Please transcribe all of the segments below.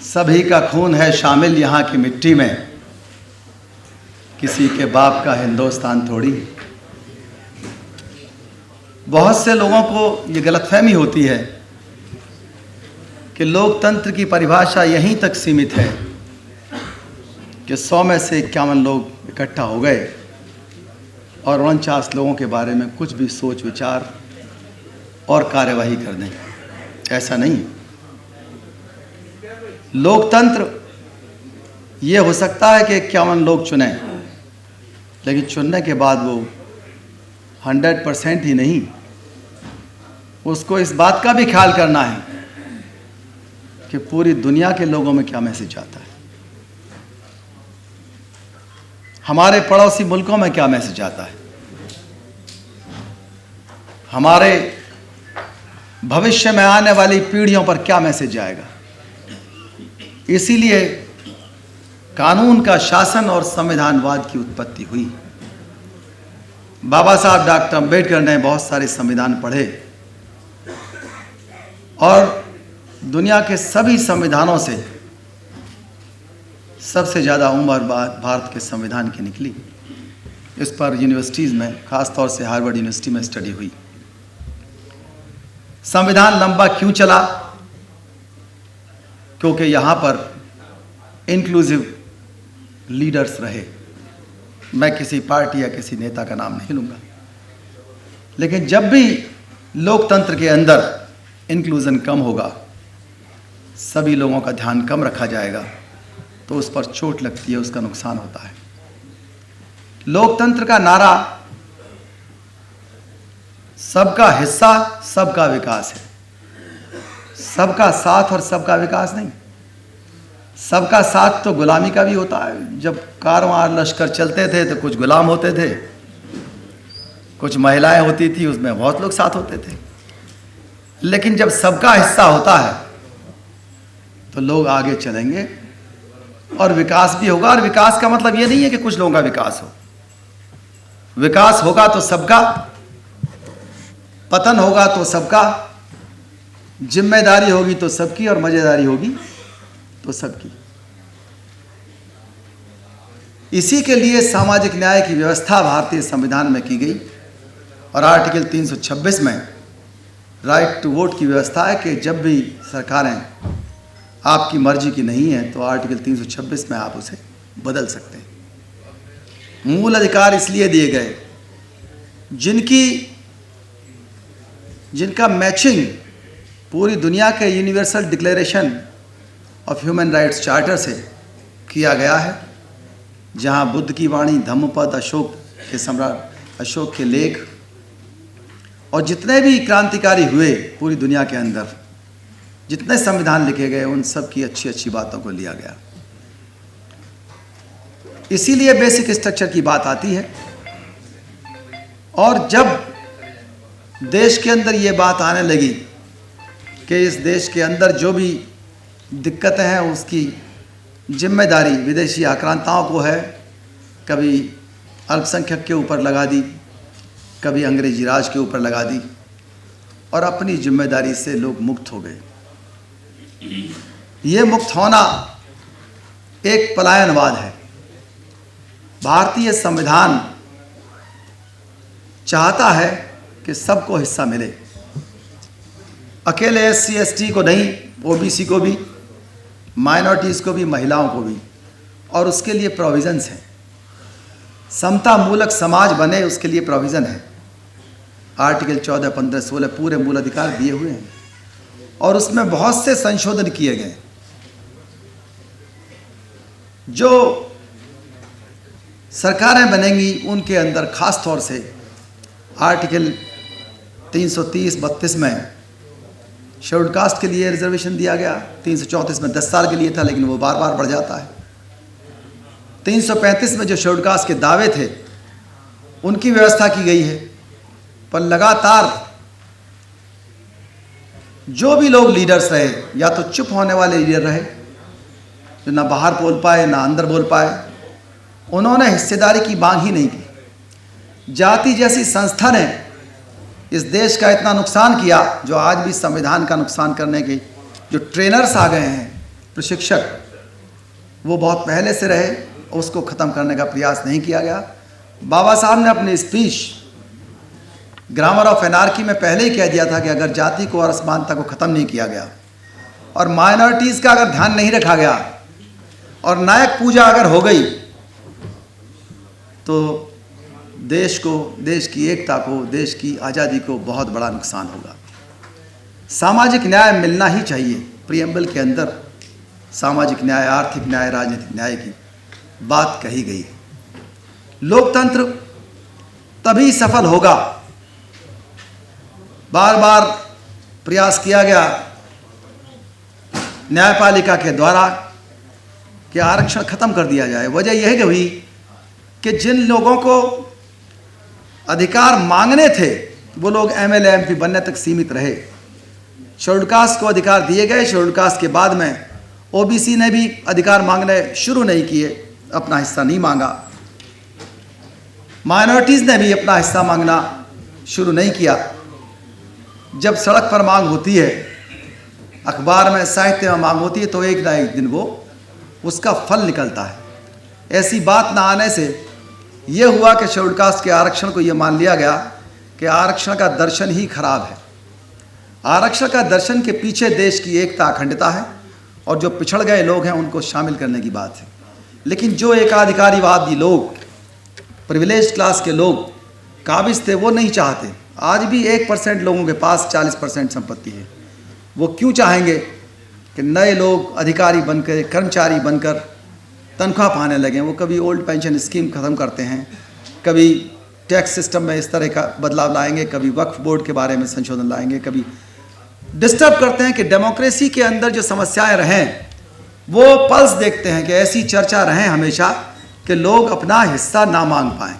सभी का खून है शामिल यहाँ की मिट्टी में, किसी के बाप का हिंदुस्तान थोड़ी। बहुत से लोगों को ये गलतफहमी होती है कि लोकतंत्र की परिभाषा यहीं तक सीमित है कि 100 में से 51 लोग इकट्ठा हो गए और 49 लोगों के बारे में कुछ भी सोच विचार और कार्यवाही कर दें। ऐसा नहीं। लोकतंत्र ये हो सकता है कि 51 लोग चुनें, लेकिन चुनने के बाद वो 100% ही नहीं, उसको इस बात का भी ख्याल करना है कि पूरी दुनिया के लोगों में क्या मैसेज आता है, हमारे पड़ोसी मुल्कों में क्या मैसेज आता है, हमारे भविष्य में आने वाली पीढ़ियों पर क्या मैसेज आएगा। इसीलिए कानून का शासन और संविधानवाद की उत्पत्ति हुई। बाबा साहब डॉक्टर अंबेडकर ने बहुत सारे संविधान पढ़े और दुनिया के सभी संविधानों से सबसे ज़्यादा उम्र भारत के संविधान की निकली। इस पर यूनिवर्सिटीज़ में, ख़ास तौर से हार्वर्ड यूनिवर्सिटी में स्टडी हुई। संविधान लंबा क्यों चला? क्योंकि यहाँ पर इंक्लूसिव लीडर्स रहे। मैं किसी पार्टी या किसी नेता का नाम नहीं लूँगा, लेकिन जब भी लोकतंत्र के अंदर इंक्लूजन कम होगा, सभी लोगों का ध्यान कम रखा जाएगा, तो उस पर चोट लगती है, उसका नुकसान होता है। लोकतंत्र का नारा सबका हिस्सा सबका विकास है। सबका साथ और सबका विकास नहीं। सबका साथ तो गुलामी का भी होता है। जब कारवां लश्कर चलते थे तो कुछ गुलाम होते थे, कुछ महिलाएं होती थी, उसमें बहुत लोग साथ होते थे। लेकिन जब सबका हिस्सा होता है तो लोग आगे चलेंगे और विकास भी होगा। और विकास का मतलब ये नहीं है कि कुछ लोगों का विकास हो। विकास होगा तो सबका, पतन होगा तो सबका, जिम्मेदारी होगी तो सबकी और मजेदारी होगी तो सबकी। इसी के लिए सामाजिक न्याय की व्यवस्था भारतीय संविधान में की गई और आर्टिकल 326 में राइट टू वोट की व्यवस्था है कि जब भी सरकारें आपकी मर्जी की नहीं है तो आर्टिकल 326 में आप उसे बदल सकते हैं। मूल अधिकार इसलिए दिए गए जिनका मैचिंग पूरी दुनिया के universal declaration of human rights charter से किया गया है, जहां बुद्ध की वाणी, धम्मपद, अशोक के सम्राट अशोक के लेख और जितने भी क्रांतिकारी हुए पूरी दुनिया के अंदर, जितने संविधान लिखे गए, उन सब की अच्छी अच्छी बातों को लिया गया। इसीलिए बेसिक स्ट्रक्चर की बात आती है। और जब देश के अंदर ये बात आने लगी कि इस देश के अंदर जो भी दिक्कतें हैं उसकी जिम्मेदारी विदेशी आक्रांताओं को है, कभी अल्पसंख्यक के ऊपर लगा दी, कभी अंग्रेजी राज के ऊपर लगा दी और अपनी जिम्मेदारी से लोग मुक्त हो गए। ये मुक्त होना एक पलायनवाद है। भारतीय संविधान चाहता है कि सबको हिस्सा मिले, अकेले SC ST को नहीं, OBC को भी, माइनॉरिटीज़ को भी, महिलाओं को भी। और उसके लिए प्रोविज़न्स हैं। समता मूलक समाज बने, उसके लिए प्रोविज़न है। आर्टिकल 14, 15, 16 पूरे मूल अधिकार दिए हुए हैं और उसमें बहुत से संशोधन किए गए। जो सरकारें बनेंगी उनके अंदर खास तौर से आर्टिकल 330, 32 में शेड्यूल्ड कास्ट के लिए रिजर्वेशन दिया गया। 334 में 10 साल के लिए था, लेकिन वो बार बार बढ़ जाता है। 335 में जो शेड्यूल्ड कास्ट के दावे थे उनकी व्यवस्था की गई है। पर लगातार जो भी लोग लीडर्स रहे, या तो चुप होने वाले लीडर रहे जो ना बाहर बोल पाए ना अंदर बोल पाए, उन्होंने हिस्सेदारी की मांग ही नहीं की। जाति जैसी संस्था ने इस देश का इतना नुकसान किया, जो आज भी संविधान का नुकसान करने के जो ट्रेनर्स आ गए हैं, प्रशिक्षक वो बहुत पहले से रहे, उसको ख़त्म करने का प्रयास नहीं किया गया। बाबा साहब ने अपनी स्पीच ग्रामर ऑफ एनार्की में पहले ही कह दिया था कि अगर जाति को और असमानता को ख़त्म नहीं किया गया और माइनॉरिटीज़ का अगर ध्यान नहीं रखा गया और नायक पूजा अगर हो गई तो देश को, देश की एकता को, देश की आज़ादी को बहुत बड़ा नुकसान होगा। सामाजिक न्याय मिलना ही चाहिए। प्रियम्बल के अंदर सामाजिक न्याय, आर्थिक न्याय, राजनीतिक न्याय की बात कही गई है। लोकतंत्र तभी सफल होगा, बार बार प्रयास किया गया न्यायपालिका के द्वारा कि आरक्षण खत्म कर दिया जाए। वजह यह हुई कि जिन लोगों को अधिकार मांगने थे वो लोग एमएलए एमपी बनने तक सीमित रहे। शेड्यूल्ड कास्ट को अधिकार दिए गए। शेड्यूल्ड कास्ट के बाद में ओबीसी ने भी अधिकार मांगने शुरू नहीं किए, अपना हिस्सा नहीं मांगा। माइनॉरिटीज़ ने भी अपना हिस्सा मांगना शुरू नहीं किया। जब सड़क पर मांग होती है, अखबार में, साहित्य में मांग होती है तो एक ना एक दिन वो उसका फल निकलता है। ऐसी बात ना आने से ये हुआ कि शेड्यूल्ड कास्ट के आरक्षण को ये मान लिया गया कि आरक्षण का दर्शन ही खराब है। आरक्षण का दर्शन के पीछे देश की एकता, अखंडता है और जो पिछड़ गए लोग हैं उनको शामिल करने की बात है। लेकिन जो एकाधिकारीवादी लोग, प्रिविलेज्ड क्लास के लोग काबिज थे, वो नहीं चाहते। आज भी 1% लोगों के पास 40% संपत्ति है। वो क्यों चाहेंगे कि नए लोग अधिकारी बनकर, कर्मचारी बनकर तनख्वाह पाने लगें? वो कभी ओल्ड पेंशन स्कीम ख़त्म करते हैं, कभी टैक्स सिस्टम में इस तरह का बदलाव लाएंगे, कभी वक्फ बोर्ड के बारे में संशोधन लाएंगे, कभी डिस्टर्ब करते हैं कि डेमोक्रेसी के अंदर जो समस्याएं रहें वो पल्स देखते हैं कि ऐसी चर्चा रहें हमेशा कि लोग अपना हिस्सा ना मांग पाएँ।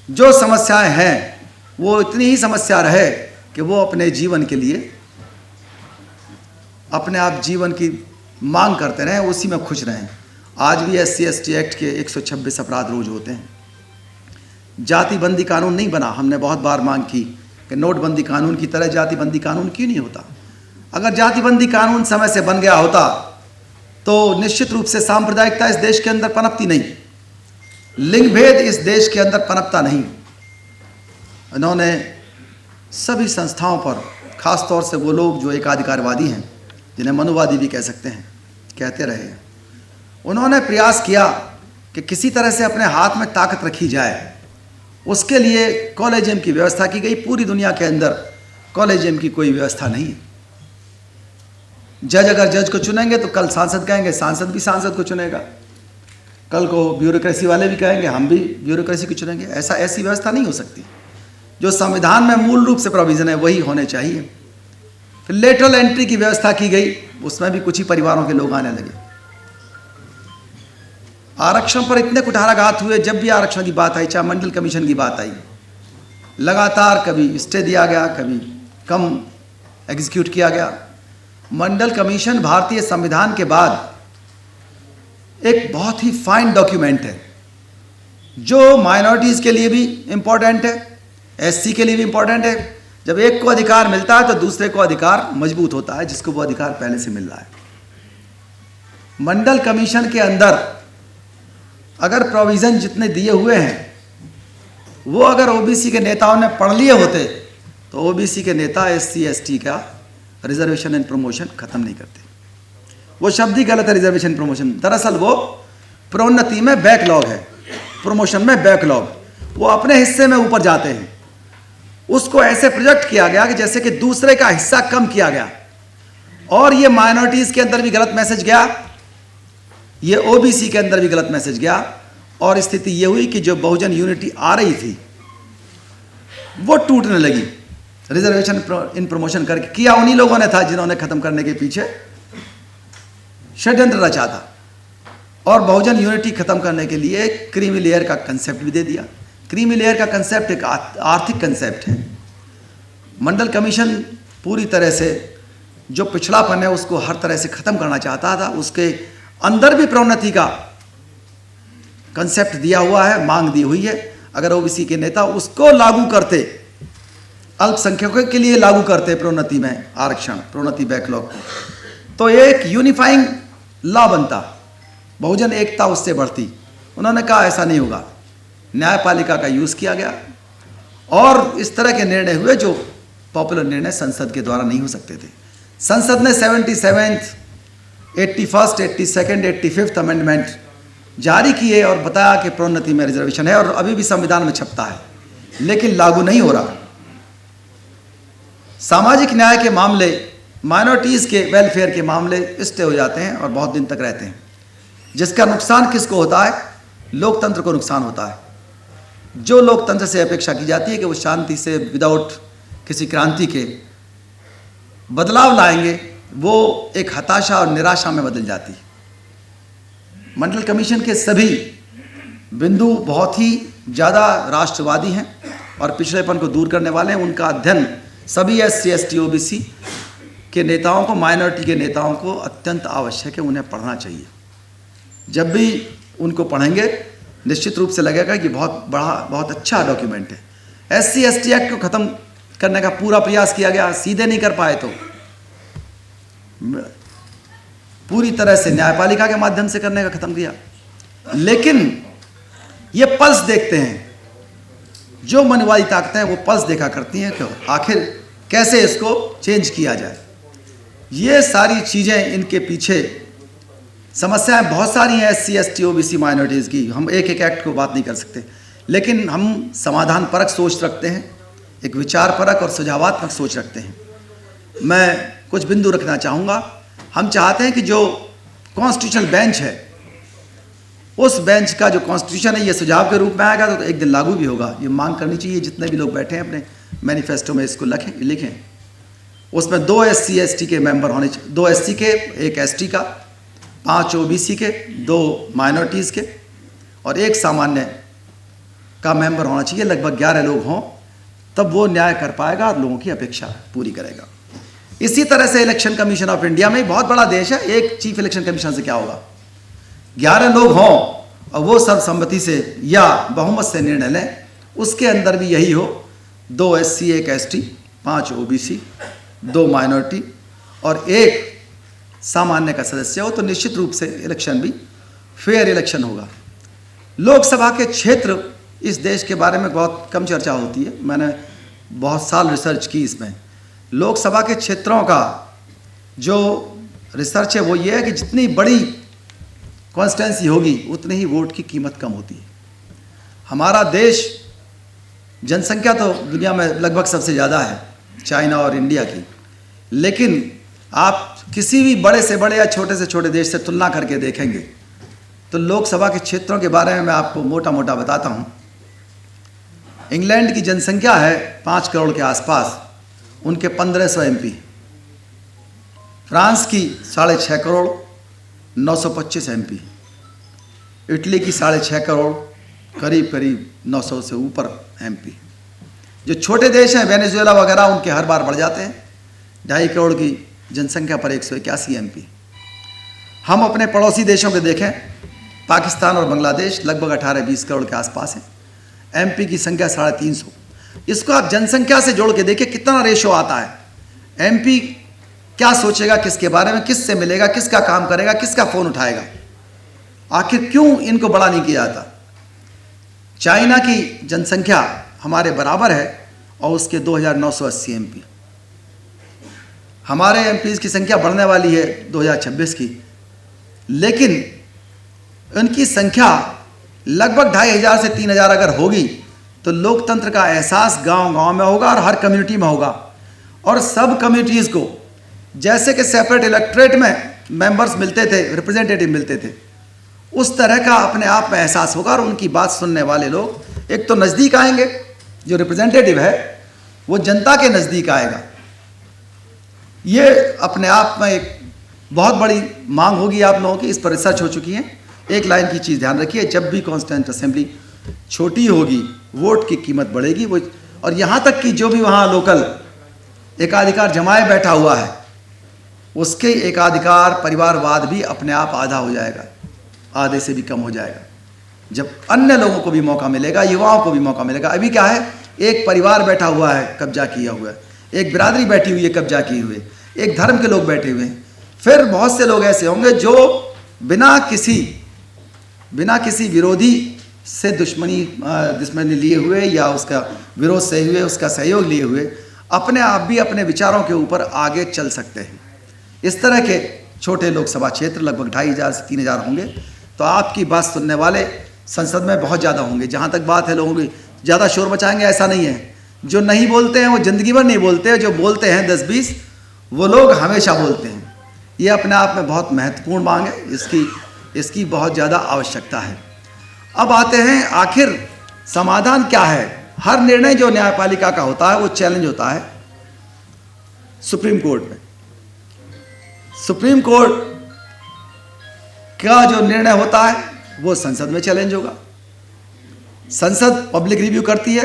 जो समस्याएं हैं वो इतनी ही समस्या रहे कि वो अपने जीवन के लिए, अपने आप जीवन की मांग करते रहें, उसी में खुश रहें। आज भी SC/ST एक्ट के 126 अपराध रोज होते हैं। जातिबंदी कानून नहीं बना। हमने बहुत बार मांग की कि नोटबंदी कानून की तरह जातिबंदी कानून क्यों नहीं होता। अगर जातिबंदी कानून समय से बन गया होता तो निश्चित रूप से सांप्रदायिकता इस देश के अंदर पनपती नहीं, लिंग भेद इस देश के अंदर पनपता नहीं। इन्होंने सभी संस्थाओं पर, खास तौर से वो लोग जो एकाधिकारवादी हैं, जिन्हें मनुवादी भी कह सकते हैं, कहते रहे हैं, उन्होंने प्रयास किया कि किसी तरह से अपने हाथ में ताकत रखी जाए। उसके लिए कॉलेजियम की व्यवस्था की गई। पूरी दुनिया के अंदर कॉलेजियम की कोई व्यवस्था नहीं है। जज अगर जज को चुनेंगे तो कल सांसद कहेंगे, सांसद भी सांसद को चुनेगा, कल को ब्यूरोक्रेसी वाले भी कहेंगे हम भी ब्यूरोक्रेसी को चुनेंगे। ऐसी व्यवस्था नहीं हो सकती। जो संविधान में मूल रूप से प्रोविज़न है वही होने चाहिए। फिर लेटरल एंट्री की व्यवस्था की गई, उसमें भी कुछ ही परिवारों के लोग आने लगे। आरक्षण पर इतने कुठाराघात हुए। जब भी आरक्षण की बात आई, चाहे मंडल कमीशन की बात आई, लगातार कभी स्टे दिया गया, कभी कम एग्जीक्यूट किया गया। मंडल कमीशन भारतीय संविधान के बाद एक बहुत ही फाइन डॉक्यूमेंट है जो माइनॉरिटीज़ के लिए भी इम्पोर्टेंट है, SC के लिए भी इम्पोर्टेंट है। जब एक को अधिकार मिलता है तो दूसरे को अधिकार मजबूत होता है, जिसको वो अधिकार पहले से मिल रहा है। मंडल कमीशन के अंदर अगर प्रोविज़न जितने दिए हुए हैं वो अगर ओबीसी के नेताओं ने पढ़ लिए होते तो ओबीसी के नेता SC/ST का रिजर्वेशन एंड प्रमोशन खत्म नहीं करते। वो शब्द ही गलत है, रिजर्वेशन प्रमोशन। दरअसल वो प्रोन्नति में बैकलॉग है, प्रमोशन में बैकलॉग। वो अपने हिस्से में ऊपर जाते हैं। उसको ऐसे प्रोजेक्ट किया गया कि जैसे कि दूसरे का हिस्सा कम किया गया। और ये माइनॉरिटीज़ के अंदर भी गलत मैसेज गया, ये ओबीसी के अंदर भी गलत मैसेज गया। और स्थिति ये हुई कि जो बहुजन यूनिटी आ रही थी वो टूटने लगी। रिजर्वेशन इन प्रमोशन करके किया उन्हीं लोगों ने था जिन्होंने खत्म करने के पीछे षड्यंत्र रचा था। और बहुजन यूनिटी खत्म करने के लिए क्रीमी लेयर का कंसेप्ट भी दे दिया। क्रीमी लेयर का कंसेप्ट एक आर्थिक कंसेप्ट है। मंडल कमीशन पूरी तरह से जो पिछड़ापन है उसको हर तरह से ख़त्म करना चाहता था। उसके अंदर भी प्रोन्नति का कंसेप्ट दिया हुआ है, मांग दी हुई है। अगर ओबीसी के नेता उसको लागू करते, अल्पसंख्यकों के लिए लागू करते प्रोन्नति में आरक्षण, प्रोन्नति बैकलॉग को, तो एक यूनिफाइंग लॉ बनता, बहुजन एकता उससे बढ़ती। उन्होंने कहा ऐसा नहीं होगा, न्यायपालिका का यूज़ किया गया और इस तरह के निर्णय हुए जो पॉपुलर निर्णय संसद के द्वारा नहीं हो सकते थे। संसद ने 77th, 81st, 82nd, 85th amendment जारी किए और बताया कि प्रोन्नति में रिजर्वेशन है और अभी भी संविधान में छपता है, लेकिन लागू नहीं हो रहा। सामाजिक न्याय के मामले, माइनॉरिटीज़ के वेलफेयर के मामले स्टे हो जाते हैं और बहुत दिन तक रहते हैं, जिसका नुकसान किसको होता है? लोकतंत्र को नुकसान होता है। जो लोकतंत्र से अपेक्षा की जाती है कि वो शांति से विदाउट किसी क्रांति के बदलाव लाएंगे, वो एक हताशा और निराशा में बदल जाती है। मंडल कमीशन के सभी बिंदु बहुत ही ज़्यादा राष्ट्रवादी हैं और पिछड़ेपन को दूर करने वाले हैं। उनका अध्ययन सभी SC, ST, OBC के नेताओं को, माइनॉरिटी के नेताओं को अत्यंत आवश्यक है, उन्हें पढ़ना चाहिए। जब भी उनको पढ़ेंगे निश्चित रूप से लगेगा कि बहुत बड़ा, बहुत अच्छा डॉक्यूमेंट है। SC, ST एक्ट को ख़त्म करने का पूरा प्रयास किया गया, सीधे नहीं कर पाए तो पूरी तरह से न्यायपालिका के माध्यम से करने का ख़त्म किया। लेकिन ये पल्स देखते हैं, जो मनवादी ताकतें हैं वो पल्स देखा करती हैं कि आखिर कैसे इसको चेंज किया जाए। ये सारी चीज़ें, इनके पीछे समस्याएं बहुत सारी हैं SC, ST, OBC माइनॉरिटीज़ की। हम एक एक एक्ट को बात नहीं कर सकते, लेकिन हम समाधान परक सोच रखते हैं, एक विचार परक और सुझावात्मक सोच रखते हैं। मैं कुछ बिंदु रखना चाहूँगा। हम चाहते हैं कि जो कॉन्स्टिट्यूशनल बेंच है, उस बेंच का जो कॉन्स्टिट्यूशन है ये सुझाव के रूप में आएगा तो एक दिन लागू भी होगा। ये मांग करनी चाहिए, जितने भी लोग बैठे हैं अपने मैनिफेस्टो में इसको लिखें। उसमें 2 SC, ST के मेंबर होने चाहिए, 2 SC के, 1 ST का, 5 OBC के, 2 माइनॉरिटीज़ के और 1 सामान्य का मेंबर होना चाहिए। लगभग 11 लोग हों, तब वो न्याय कर पाएगा और लोगों की अपेक्षा पूरी करेगा। इसी तरह से इलेक्शन कमीशन ऑफ इंडिया में बहुत बड़ा देश है, एक चीफ इलेक्शन कमीशन से क्या होगा? 11 लोग हों और वो सर्वसम्मति से या बहुमत से निर्णय लें, उसके अंदर भी यही हो, 2 SC, 1 ST, 5 OBC, 2 माइनॉरिटी और 1 सामान्य का सदस्य हो, तो निश्चित रूप से इलेक्शन भी फेयर इलेक्शन होगा। लोकसभा के क्षेत्र, इस देश के बारे में बहुत कम चर्चा होती है, मैंने बहुत साल रिसर्च की इसमें। लोकसभा के क्षेत्रों का जो रिसर्च है वो ये है कि जितनी बड़ी कॉन्स्टिट्यूंसी होगी उतनी ही वोट की कीमत कम होती है। हमारा देश, जनसंख्या तो दुनिया में लगभग सबसे ज़्यादा है, चाइना और इंडिया की, लेकिन आप किसी भी बड़े से बड़े या छोटे से छोटे देश से तुलना करके देखेंगे तो लोकसभा के क्षेत्रों के बारे में मैं आपको मोटा मोटा बताता हूँ। इंग्लैंड की जनसंख्या है 5 करोड़ के आसपास, उनके 1500 MP। फ्रांस की 6.5 करोड़, 925 MP। इटली की 6.5 करोड़, करीब 900 से ऊपर MP। जो छोटे देश हैं वेनेजुएला वगैरह, उनके हर बार बढ़ जाते हैं। 2.5 करोड़ की जनसंख्या पर 181 MP। हम अपने पड़ोसी देशों के देखें, पाकिस्तान और बांग्लादेश लगभग 18-20 करोड़ के आसपास हैं। MP की संख्या 350। इसको आप जनसंख्या से जोड़ के देखिए कितना रेशो आता है। MP क्या सोचेगा किसके बारे में, किससे मिलेगा, किसका काम करेगा, किसका फ़ोन उठाएगा? आखिर क्यों इनको बड़ा नहीं किया जाता? चाइना की जनसंख्या हमारे बराबर है और उसके 2980 MP। हमारे MPs की संख्या बढ़ने वाली है 2026 की, लेकिन उनकी संख्या लगभग 2500 से 3000 अगर होगी तो लोकतंत्र का एहसास गांव-गांव में होगा और हर कम्युनिटी में होगा। और सब कम्युनिटीज़ को जैसे कि सेपरेट इलेक्ट्रेट में मेंबर्स मिलते थे, रिप्रेजेंटेटिव मिलते थे, उस तरह का अपने आप में एहसास होगा और उनकी बात सुनने वाले लोग एक तो नज़दीक आएंगे, जो रिप्रेजेंटेटिव है वो जनता के नज़दीक आएगा। ये अपने आप में एक बहुत बड़ी मांग होगी आप लोगों की, इस पर रिसर्च हो चुकी है। एक लाइन की चीज़ ध्यान रखिए, जब भी कॉन्स्टिट्यूएंट असेंबली छोटी होगी वोट की कीमत बढ़ेगी। वो और यहाँ तक कि जो भी वहाँ लोकल एकाधिकार जमाए बैठा हुआ है उसके एकाधिकार परिवारवाद भी अपने आप आधा हो जाएगा, आधे से भी कम हो जाएगा, जब अन्य लोगों को भी मौका मिलेगा, युवाओं को भी मौका मिलेगा। अभी क्या है, एक परिवार बैठा हुआ है कब्जा किया हुआ है, एक बिरादरी बैठी हुई है कब्जा किए हुए, एक धर्म के लोग बैठे हुए हैं। फिर बहुत से लोग ऐसे होंगे जो बिना किसी विरोधी से दुश्मनी लिए हुए या उसका विरोध सहे हुए, उसका सहयोग लिए हुए अपने आप भी अपने विचारों के ऊपर आगे चल सकते हैं। इस तरह के छोटे लोकसभा क्षेत्र लगभग 2500 से 3000 होंगे। तो आपकी बात सुनने वाले संसद में बहुत ज़्यादा होंगे। जहाँ तक बात है लोगों की ज़्यादा शोर मचाएंगे ऐसा नहीं है। जो नहीं बोलते हैं वो ज़िंदगी भर नहीं बोलते, जो बोलते हैं 10-20 वो लोग हमेशा बोलते हैं। ये अपने आप में बहुत महत्वपूर्ण मांग है, इसकी बहुत ज़्यादा आवश्यकता है। अब आते हैं आखिर समाधान क्या है। हर निर्णय जो न्यायपालिका का होता है वो चैलेंज होता है सुप्रीम कोर्ट में। सुप्रीम कोर्ट का जो निर्णय होता है वो संसद में चैलेंज होगा। संसद पब्लिक रिव्यू करती है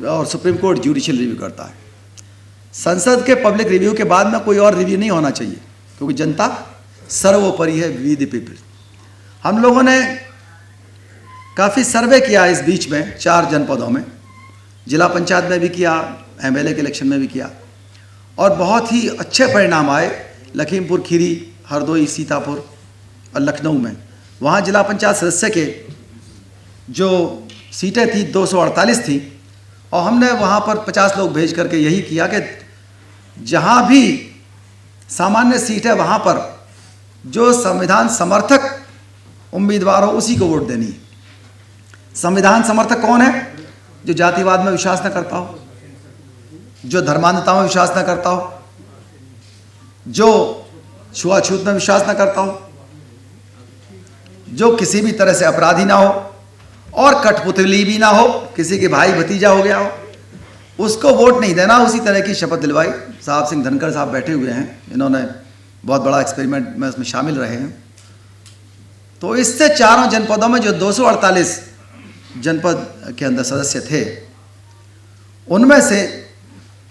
और सुप्रीम कोर्ट जुडिशियल रिव्यू करता है। संसद के पब्लिक रिव्यू के बाद में कोई और रिव्यू नहीं होना चाहिए, क्योंकि जनता सर्वोपरि है, वी द पीपल। हम लोगों ने काफ़ी सर्वे किया इस बीच में 4 जनपदों में, जिला पंचायत में भी किया, एमएलए के इलेक्शन में भी किया, और बहुत ही अच्छे परिणाम आए। लखीमपुर खीरी, हरदोई, सीतापुर और लखनऊ में वहाँ जिला पंचायत सदस्य के जो सीटें थी 248 थी, और हमने वहाँ पर 50 लोग भेज करके यही किया कि जहाँ भी सामान्य सीट है वहाँ पर जो संविधान समर्थक उम्मीदवार हो उसी को वोट देनी है। संविधान समर्थक कौन है? जो जातिवाद में विश्वास न करता हो, जो धर्मांधता में विश्वास न करता हो, जो छुआछूत में विश्वास न करता हो, जो किसी भी तरह से अपराधी ना हो और कठपुतली भी ना हो, किसी के भाई भतीजा हो गया हो, उसको वोट नहीं देना। उसी तरह की शपथ दिलवाई। साहब सिंह धनखड़ साहब बैठे हुए हैं, इन्होंने बहुत बड़ा एक्सपेरिमेंट में उसमें शामिल रहे हैं। तो इससे चारों जनपदों में जो 248 जनपद के अंदर सदस्य थे, उनमें से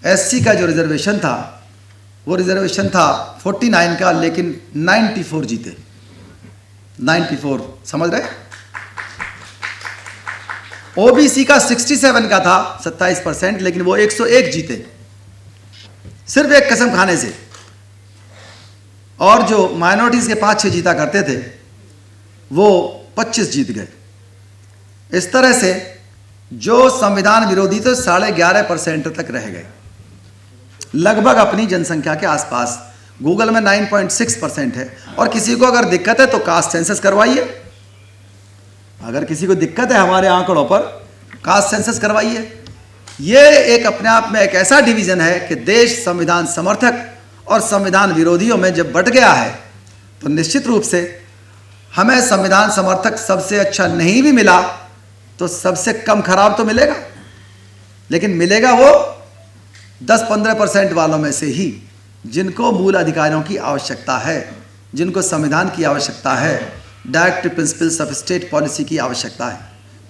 एससी का जो रिजर्वेशन था वो रिजर्वेशन था 49 का, लेकिन 94 जीते। 94 समझ रहे? ओबीसी का 67 का था 27%, लेकिन वो 101 जीते सिर्फ एक कसम खाने से। और जो माइनॉरिटीज के 5-6 जीता करते थे वो 25 जीत गए। इस तरह से जो संविधान विरोधी थे 11.5% तक रह गए, लगभग अपनी जनसंख्या के आसपास। गूगल में 9.6% है। और किसी को अगर दिक्कत है तो कास्ट सेंसस करवाइए। अगर किसी को दिक्कत है हमारे आंकड़ों पर, कास्ट सेंसस करवाइए। ये एक अपने आप में एक ऐसा डिवीजन है कि देश संविधान समर्थक और संविधान विरोधियों में जब बट गया है तो निश्चित रूप से हमें संविधान समर्थक सबसे अच्छा नहीं भी मिला तो सबसे कम खराब तो मिलेगा, लेकिन मिलेगा वो 10-15% वालों में से ही, जिनको मूल अधिकारों की आवश्यकता है, जिनको संविधान की आवश्यकता है, directive principles of state policy की आवश्यकता है,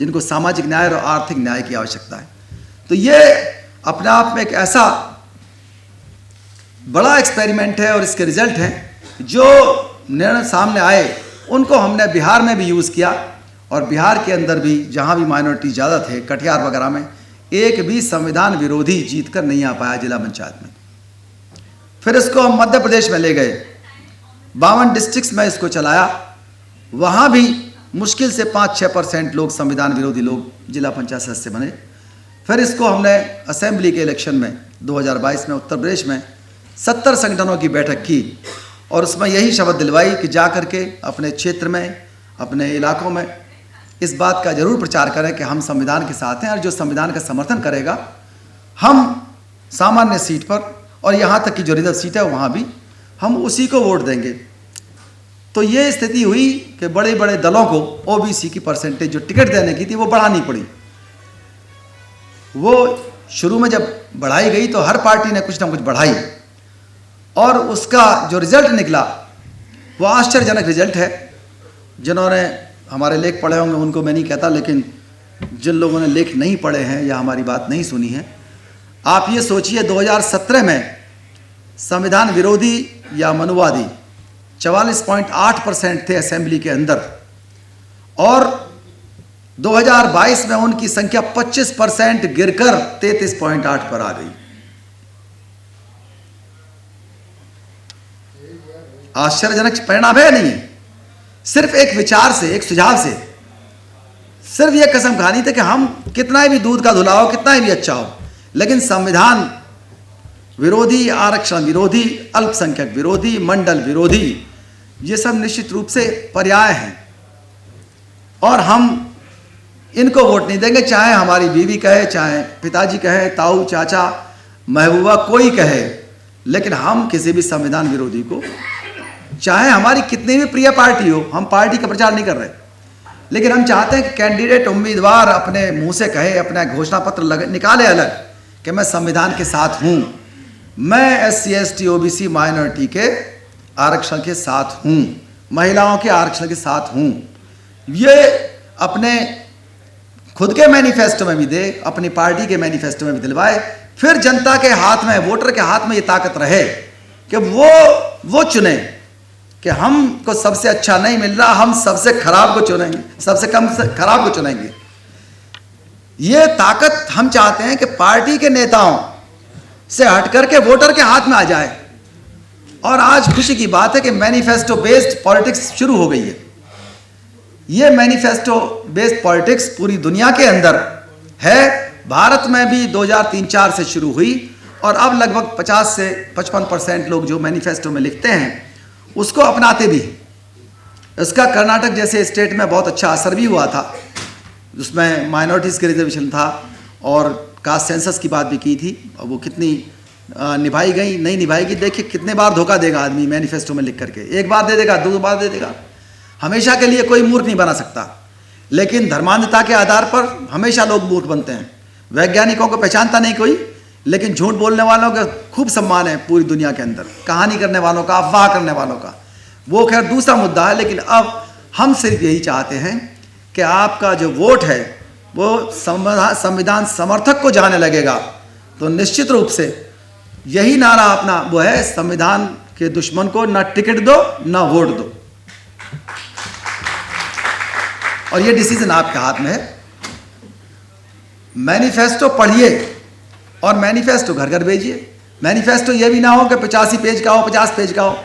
जिनको सामाजिक न्याय और आर्थिक न्याय की आवश्यकता है। तो ये अपने आप में एक ऐसा बड़ा एक्सपेरिमेंट है और इसके रिजल्ट हैं जो निर्णय सामने आए उनको हमने बिहार में भी यूज़ किया। और बिहार के अंदर भी जहाँ भी माइनॉरिटी ज़्यादा थे, कटिहार वगैरह में, एक भी संविधान विरोधी जीत कर नहीं आ पाया जिला पंचायत में। फिर इसको हम मध्य प्रदेश में ले गए, 52 डिस्ट्रिक्ट्स में इसको चलाया। वहाँ भी मुश्किल से 5-6% लोग संविधान विरोधी लोग जिला पंचायत सदस्य बने। फिर इसको हमने असेंबली के इलेक्शन में 2022 में उत्तर प्रदेश में 70 संगठनों की बैठक की और उसमें यही शपथ दिलवाई कि जा करके अपने क्षेत्र में, अपने इलाकों में इस बात का जरूर प्रचार करें कि हम संविधान के साथ हैं, और जो संविधान का समर्थन करेगा हम सामान्य सीट पर और यहाँ तक कि जो रिजर्व सीट है वहाँ भी हम उसी को वोट देंगे। तो ये स्थिति हुई कि बड़े बड़े दलों को ओबीसी की परसेंटेज जो टिकट देने की थी वो बढ़ानी पड़ी। वो शुरू में जब बढ़ाई गई तो हर पार्टी ने कुछ ना कुछ बढ़ाई, और उसका जो रिजल्ट निकला वो आश्चर्यजनक रिजल्ट है। जिन्होंने हमारे लेख पढ़े होंगे उनको मैं नहीं कहता, लेकिन जिन लोगों ने लेख नहीं पढ़े हैं या हमारी बात नहीं सुनी है, आप ये सोचिए 2017 में संविधान विरोधी या मनुवादी 44.8% थे असेंबली के अंदर, और 2022 में उनकी संख्या 25% गिरकर 33.8 पर आ गई। आश्चर्यजनक परिणाम है नहीं है। सिर्फ एक विचार से, एक सुझाव से, सिर्फ ये कसम खानी थी कि हम कितना भी दूध का धुला हो, कितना भी अच्छा हो, लेकिन संविधान विरोधी, आरक्षण विरोधी, अल्पसंख्यक विरोधी, मंडल विरोधी, ये सब निश्चित रूप से पर्याय हैं और हम इनको वोट नहीं देंगे। चाहे हमारी बीवी कहे, चाहे पिताजी कहे, ताऊ, चाचा, महबूबा, कोई कहे, लेकिन हम किसी भी संविधान विरोधी को, चाहे हमारी कितनी भी प्रिय पार्टी हो, हम पार्टी का प्रचार नहीं कर रहे, लेकिन हम चाहते हैं कि कैंडिडेट, उम्मीदवार अपने मुंह से कहे, अपना घोषणा पत्र निकाले अलग कि मैं संविधान के साथ हूं, मैं SC ST OBC माइनॉरिटी के आरक्षण के साथ हूं, महिलाओं के आरक्षण के साथ हूं। ये अपने खुद के मैनिफेस्टो में भी दे, अपनी पार्टी के मैनिफेस्टो में भी दिलवाए, फिर जनता के हाथ में, वोटर के हाथ में ये ताकत रहे कि वो चुने कि हमको सबसे अच्छा नहीं मिल रहा, हम सबसे खराब को चुनेंगे, सबसे कम से खराब को चुनेंगे। ये ताकत हम चाहते हैं कि पार्टी के नेताओं से हट करके वोटर के हाथ में आ जाए। और आज खुशी की बात है कि मैनिफेस्टो बेस्ड पॉलिटिक्स शुरू हो गई है। ये मैनिफेस्टो बेस्ड पॉलिटिक्स पूरी दुनिया के अंदर है। भारत में भी 2003-4 से शुरू हुई और अब लगभग 50 से 55% लोग जो मैनिफेस्टो में लिखते हैं उसको अपनाते भी। इसका कर्नाटक जैसे स्टेट में बहुत अच्छा असर भी हुआ था, उसमें माइनॉरिटीज़ के रिजर्वेशन था और कास्ट सेंसस की बात भी की थी। और वो कितनी निभाई गई, नहीं निभाएगी, देखिए कितने बार धोखा देगा आदमी मैनिफेस्टो में लिख करके। एक बार दे देगा, दो बार दे देगा, हमेशा के लिए कोई मूर्ख नहीं बना सकता। लेकिन धर्मांधता के आधार पर हमेशा लोग मूर्ख बनते हैं। वैज्ञानिकों को पहचानता नहीं कोई, लेकिन झूठ बोलने वालों का खूब सम्मान है पूरी दुनिया के अंदर, कहानी करने वालों का, अफवाह करने वालों का। वो खैर दूसरा मुद्दा है, लेकिन अब हम सिर्फ यही चाहते हैं कि आपका जो वोट है वो संविधान समर्थक को जाने लगेगा तो निश्चित रूप से यही नारा अपना वो है, संविधान के दुश्मन को न टिकट दो न वोट दो। और ये डिसीजन आपके हाथ में है। मैनिफेस्टो पढ़िए और मैनिफेस्टो घर घर भेजिए। मैनिफेस्टो ये भी ना हो कि 85 पेज का हो, 50 पेज का हो,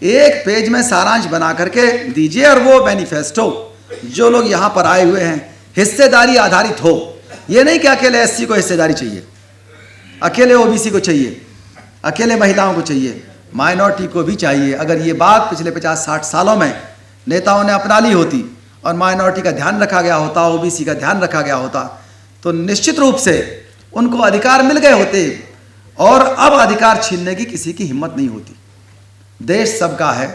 एक पेज में सारांश बना करके दीजिए। और वो मैनिफेस्टो जो लोग यहाँ पर आए हुए हैं हिस्सेदारी आधारित हो। ये नहीं कि अकेले SC को हिस्सेदारी चाहिए, अकेले OBC को चाहिए, अकेले महिलाओं को चाहिए, माइनॉरिटी को भी चाहिए। अगर ये बात पिछले 50-60 सालों में नेताओं ने अपना ली होती और माइनॉरिटी का ध्यान रखा गया होता, OBC का ध्यान रखा गया होता, तो निश्चित रूप से उनको अधिकार मिल गए होते और अब अधिकार छीनने की किसी की हिम्मत नहीं होती। देश सबका है,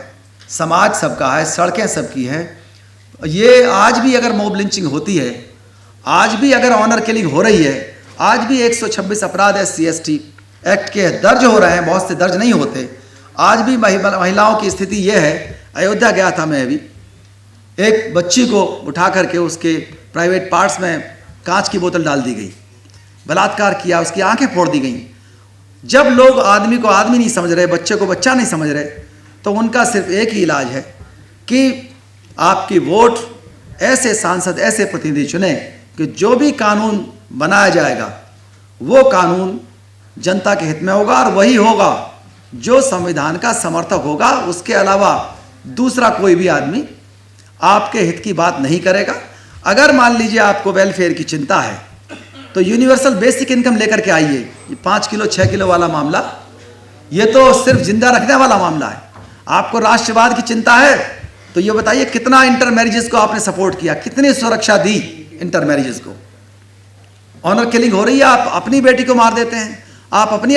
समाज सबका है, सड़कें सबकी हैं। ये आज भी अगर मॉब लिंचिंग होती है, आज भी अगर ऑनर किलिंग हो रही है, आज भी 126 अपराध SC ST एक्ट के दर्ज हो रहे हैं, बहुत से दर्ज नहीं होते। आज भी महिलाओं की स्थिति ये है। अयोध्या गया था मैं अभी, एक बच्ची को उठा करके उसके प्राइवेट पार्ट्स में कांच की बोतल डाल दी गई, बलात्कार किया, उसकी आंखें फोड़ दी गई। जब लोग आदमी को आदमी नहीं समझ रहे, बच्चे को बच्चा नहीं समझ रहे, तो उनका सिर्फ एक ही इलाज है कि आपकी वोट ऐसे सांसद, ऐसे प्रतिनिधि चुने कि जो भी कानून बनाया जाएगा वो कानून जनता के हित में होगा और वही होगा जो संविधान का समर्थक होगा। उसके अलावा दूसरा कोई भी आदमी आपके हित की बात नहीं करेगा। अगर मान लीजिए आपको वेलफेयर की चिंता है तो यूनिवर्सल बेसिक इनकम लेकर के आइए। ये 5 किलो 6 किलो वाला मामला, ये तो सिर्फ जिंदा रखने वाला मामला है। आपको राष्ट्रवाद की चिंता है तो ये बताइए कितना इंटर मैरिजेस को आपने सपोर्ट किया, कितनी सुरक्षा दी इंटर मैरिजेस को। ऑनर किलिंग हो रही है, आप अपनी बेटी को मार देते हैं, आप अपनी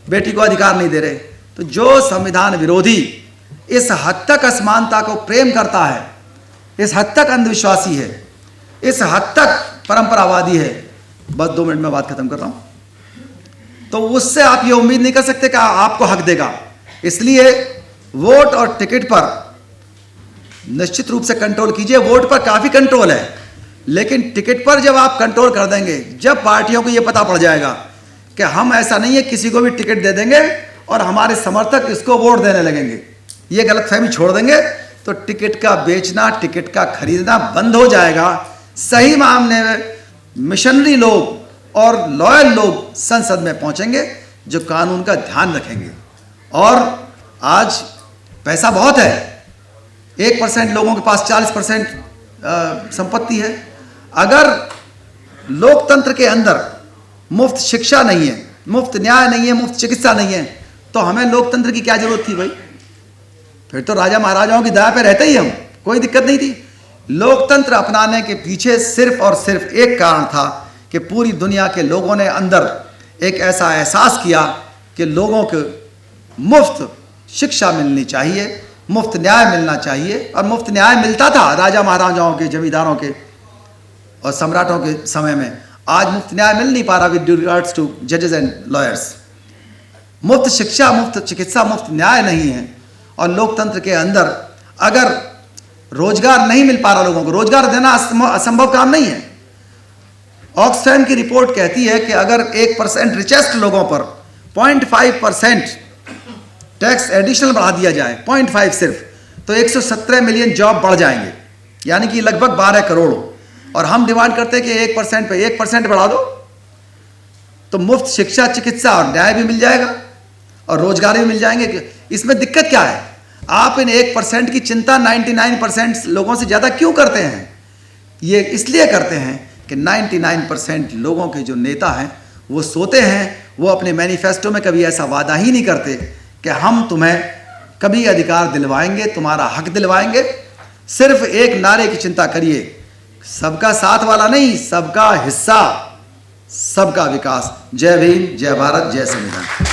बेटी को अधिकार नहीं दे रहे। तो जो संविधान विरोधी इस हद तक असमानता को प्रेम करता है, इस हद तक अंधविश्वासी है, इस हद तक परंपरावादी है, बस 2 मिनट में बात खत्म कर रहा हूं, तो उससे आप ये उम्मीद नहीं कर सकते कि आपको हक देगा। इसलिए वोट और टिकट पर निश्चित रूप से कंट्रोल कीजिए। वोट पर काफी कंट्रोल है, लेकिन टिकट पर जब आप कंट्रोल कर देंगे, जब पार्टियों को यह पता पड़ जाएगा कि हम ऐसा नहीं है किसी को भी टिकट दे देंगे और हमारे समर्थक इसको वोट देने लगेंगे, ये गलतफहमी छोड़ देंगे, तो टिकट का बेचना, टिकट का खरीदना बंद हो जाएगा। सही मामले में मिशनरी लोग और लॉयल लोग संसद में पहुंचेंगे जो कानून का ध्यान रखेंगे। और आज पैसा बहुत है, 1% लोगों के पास 40% संपत्ति है। अगर लोकतंत्र के अंदर मुफ्त शिक्षा नहीं है, मुफ्त न्याय नहीं है, मुफ्त चिकित्सा नहीं है, तो हमें लोकतंत्र की क्या जरूरत थी भाई? फिर तो राजा महाराजाओं की दया पे रहते ही हम, कोई दिक्कत नहीं थी। लोकतंत्र अपनाने के पीछे सिर्फ और सिर्फ एक कारण था कि पूरी दुनिया के लोगों ने अंदर एक ऐसा एहसास किया कि लोगों को मुफ्त शिक्षा मिलनी चाहिए, मुफ्त न्याय मिलना चाहिए। और मुफ्त न्याय मिलता था राजा महाराजाओं के, जमींदारों के और सम्राटों के समय में। आज मुफ्त न्याय मिल नहीं पा रहा विद रिगार्ड्स टू जजेस एंड लॉयर्स। मुफ्त शिक्षा, मुफ्त चिकित्सा, मुफ्त न्याय नहीं है। और लोकतंत्र के अंदर अगर रोजगार नहीं मिल पा रहा लोगों को, रोजगार देना असंभव काम नहीं है। ऑक्सफैम की रिपोर्ट कहती है कि अगर 1% रिचेस्ट लोगों पर 0.5% टैक्स एडिशनल बढ़ा दिया जाए, 0.5 सिर्फ, तो 117 मिलियन जॉब बढ़ जाएंगे, यानी कि लगभग 12 करोड़। और हम डिमांड करते हैं कि 1% पे 1% बढ़ा दो, तो मुफ्त शिक्षा, चिकित्सा और न्याय भी मिल जाएगा और रोजगार भी मिल जाएंगे। इसमें दिक्कत क्या है? आप इन 1% की चिंता 99% लोगों से ज़्यादा क्यों करते हैं? ये इसलिए करते हैं कि 99% लोगों के जो नेता हैं वो सोते हैं, वो अपने मैनिफेस्टो में कभी ऐसा वादा ही नहीं करते कि हम तुम्हें कभी अधिकार दिलवाएंगे, तुम्हारा हक दिलवाएंगे। सिर्फ एक नारे की चिंता करिए, सबका साथ वाला नहीं, सबका हिस्सा, सबका विकास। जय भीम, जय भारत, जय संविधान।